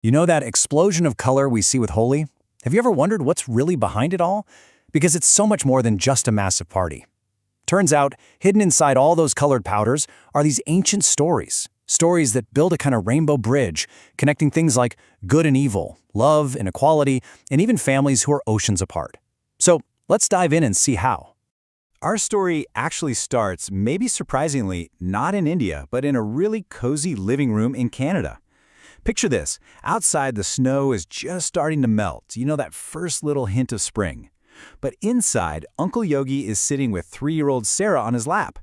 You know that explosion of color we see with Holi? Have you ever wondered what's really behind it all? Because it's so much more than just a massive party. Turns out, hidden inside all those colored powders are these ancient stories. Stories that build a kind of rainbow bridge, connecting things like good and evil, love, inequality, and even families who are oceans apart. So let's dive in and see how. Our story actually starts, maybe surprisingly, not in India, but in a really cozy living room in Canada. Picture this. Outside, the snow is just starting to melt. You know, that first little hint of spring. But inside, Uncle Yogi is sitting with 3-year-old Sarah on his lap.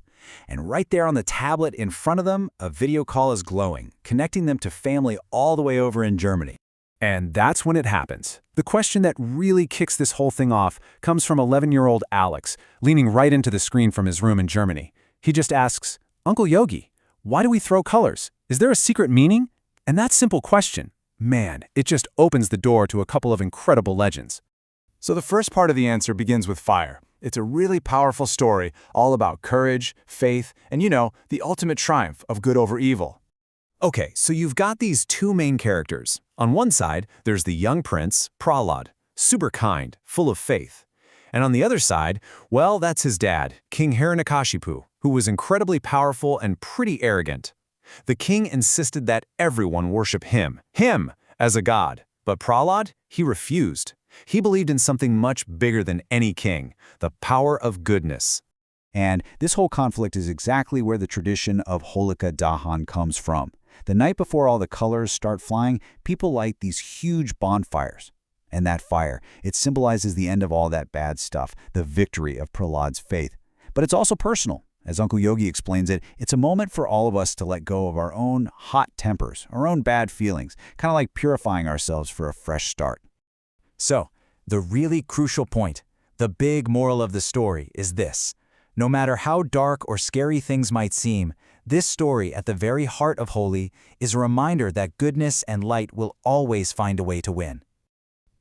And right there on the tablet in front of them, a video call is glowing, connecting them to family all the way over in Germany. And that's when it happens. The question that really kicks this whole thing off comes from 11-year-old Alex, leaning right into the screen from his room in Germany. He just asks, "Uncle Yogi, why do we throw colors? Is there a secret meaning?" And that simple question, man, it just opens the door to a couple of incredible legends. So the first part of the answer begins with fire. It's a really powerful story, all about courage, faith, and the ultimate triumph of good over evil. Okay, so you've got these two main characters. On one side, there's the young prince, Prahlad, super kind, full of faith. And on the other side, well, that's his dad, King Hiranyakashipu, who was incredibly powerful and pretty arrogant. The king insisted that everyone worship him, as a god. But Prahlad, he refused. He believed in something much bigger than any king, the power of goodness. And this whole conflict is exactly where the tradition of Holika Dahan comes from. The night before all the colors start flying, people light these huge bonfires. And that fire, it symbolizes the end of all that bad stuff, the victory of Prahlad's faith. But it's also personal. As Uncle Yogi explains it, it's a moment for all of us to let go of our own hot tempers, our own bad feelings, kind of like purifying ourselves for a fresh start. So, the really crucial point, the big moral of the story is this. No matter how dark or scary things might seem, this story at the very heart of Holi is a reminder that goodness and light will always find a way to win.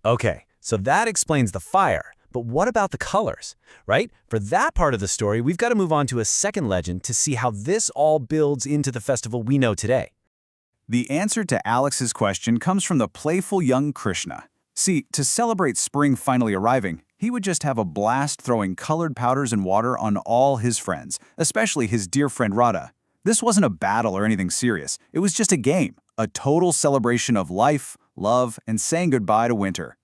Okay, so that explains the fire, but what about the colors, right? For that part of the story, we've got to move on to a second legend to see how this all builds into the festival we know today. The answer to Alex's question comes from the playful young Krishna. See, to celebrate spring finally arriving, he would just have a blast throwing colored powders and water on all his friends, especially his dear friend Radha. This wasn't a battle or anything serious. It was just a game, a total celebration of life, love, and saying goodbye to winter.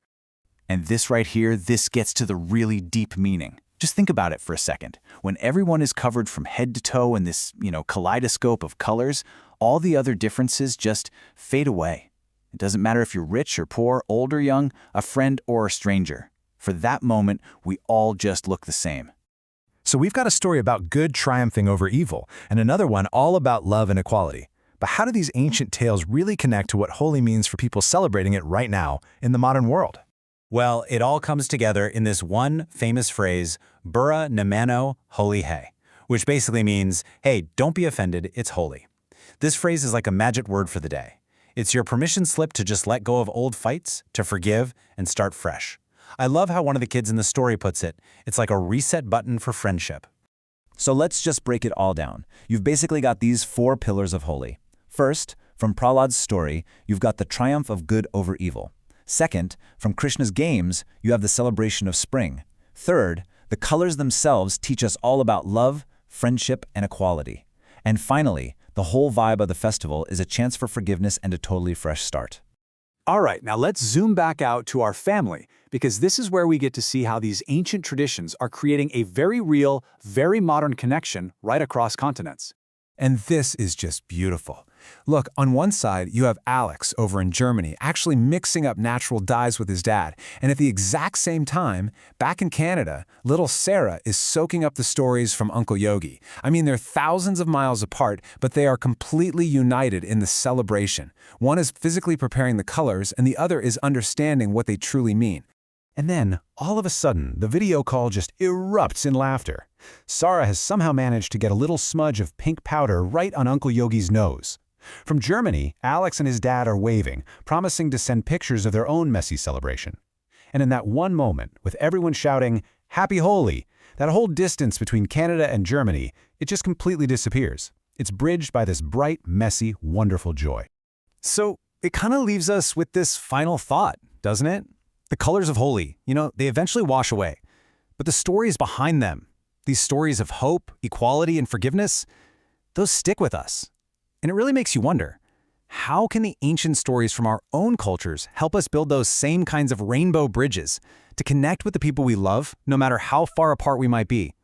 And this right here, this gets to the really deep meaning. Just think about it for a second. When everyone is covered from head to toe in this, kaleidoscope of colors, all the other differences just fade away. It doesn't matter if you're rich or poor, old or young, a friend or a stranger. For that moment, we all just look the same. So we've got a story about good triumphing over evil, and another one all about love and equality. But how do these ancient tales really connect to what Holi means for people celebrating it right now in the modern world? Well, it all comes together in this one famous phrase, Bura Namano Holi Hai, which basically means, hey, don't be offended, it's holy. This phrase is like a magic word for the day. It's your permission slip to just let go of old fights, to forgive, and start fresh. I love how one of the kids in the story puts it. It's like a reset button for friendship. So let's just break it all down. You've basically got these 4 pillars of Holi. First, from Prahlad's story, you've got the triumph of good over evil. Second, from Krishna's games, you have the celebration of spring. Third, the colors themselves teach us all about love, friendship, and equality. And finally, the whole vibe of the festival is a chance for forgiveness and a totally fresh start. All right, now let's zoom back out to our family, because this is where we get to see how these ancient traditions are creating a very real, very modern connection right across continents. And this is just beautiful. Look, on one side, you have Alex over in Germany actually mixing up natural dyes with his dad. And at the exact same time, back in Canada, little Sarah is soaking up the stories from Uncle Yogi. I mean, they're thousands of miles apart, but they are completely united in the celebration. One is physically preparing the colors, and the other is understanding what they truly mean. And then, all of a sudden, the video call just erupts in laughter. Sarah has somehow managed to get a little smudge of pink powder right on Uncle Yogi's nose. From Germany, Alex and his dad are waving, promising to send pictures of their own messy celebration. And in that one moment, with everyone shouting, "Happy Holi!" that whole distance between Canada and Germany, it just completely disappears. It's bridged by this bright, messy, wonderful joy. So, it kind of leaves us with this final thought, doesn't it? The colors of Holi, they eventually wash away. But the stories behind them, these stories of hope, equality, and forgiveness, those stick with us. And it really makes you wonder, how can the ancient stories from our own cultures help us build those same kinds of rainbow bridges to connect with the people we love, no matter how far apart we might be?